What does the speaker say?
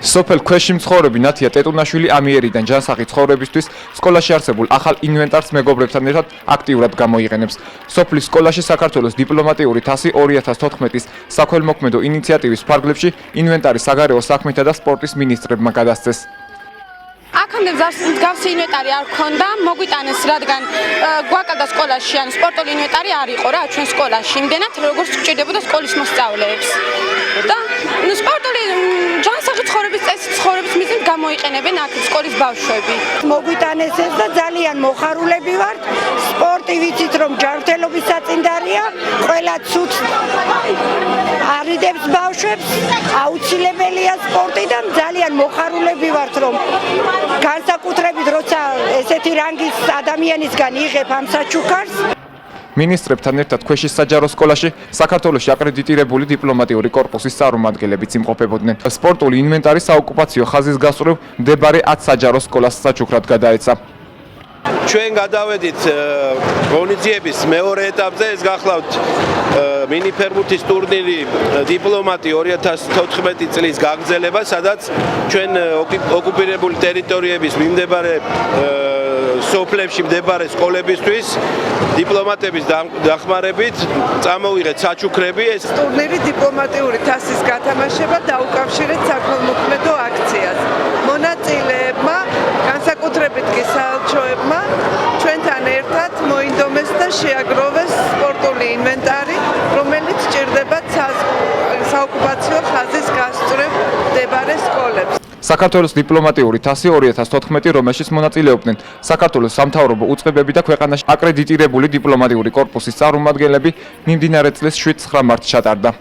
სოფელ ქვეში მცხოვრები ნათია ტეტუნაშვილი ამიერიდან ჯანსაღი ცხოვრებისთვის სკოლაში არსებულ ახალ ინვენტარს მეგობრებთან ერთად აქტიურად გამოიყენებს. სოფლის სკოლაში საქართველოს დიპლომატიური თასი 2014-ის საქველმოქმედო ინიციატივის ფარგლებში ინვენტარი საგარეო საქმეთა და სპორტის მინისტრებმა გადასცეს. აქამდე მსგავსი ინვენტარი არ ქონდა, მოგვიტანეს, რადგან გვაკალდა სკოლაში, ანუ სპორტული ინვენტარი არ იყო რა ჩვენ სკოლაში, იმდენად როგორც გვჭირდებოდა სკოლის მოსწავლეებს. და სპორტული ჯანსაღი ცხოვრების წესით ცხოვრების მიზნით გამოიყენებენ აქ სკოლის ბავშვები. მოგვიტანეს ეს და ძალიან მოხარულები ვართ. სპორტი ვიცით რომ ჯანმრთელობის საწინდარია, ყველა ცუდს არიდებს ბავშვებს, აუცილებელია სპორტი და ძალიან მოხარულები ვართ რომ განსაკუთრებით როცა ესეთი რანგის ადამიანისგან იღებ ამ საჩუქარს. მინისტრებთან ერთად ქვეშის საჯარო სკოლაში საქართველოში აკრედიტირებული დიპლომატიური კორპუსის წარმომადგენლებიც იმყოფებოდნენ. სპორტული ინვენტარი საოკუპაციო ხაზის გასწვრივ მდებარე 10 საჯარო სკოლას საჩუქრად გადაეცა. ჩვენ გადავედით ღონისძიების მეორე ეტაპზე, ეს გახლავთ მინიფერმუთის ტურნირი დიპლომატი 2014 წლის გაგრძელება, სადაც ჩვენ ოკუპირებული ტერიტორიების მიმდებარე სოფლებში მდებარე სკოლებისთვის დიპლომატების დახმარებით წამოვიღეთ საჩუქრები. ეს ტურნირი დიპლომატიური თასის გათამაშება დაუკავშირეთ საქველმოქმედო აქციას. მონაწილეებმა, განსაკუთრებით კი საელჩოებმა ჩვენთან ერთად მოინდომეს და შეაგროვეს სპორტული ინვენტარი, რომელიც სჭირდებათ საოკუპაციო ხაზის გასწვრივ მდებარე სკოლებს. საქართველოს დიპლომატიური თასი 2014, რომელშიც მონაწილეობდნენ საქართველოს სამთავრობო უწყებები და ქვეყანაში აკრედიტირებული დიპლომატიური კორპუსის წარმომადგენლები, მიმდინარე წლის 7-9 მარტს ჩატარდა.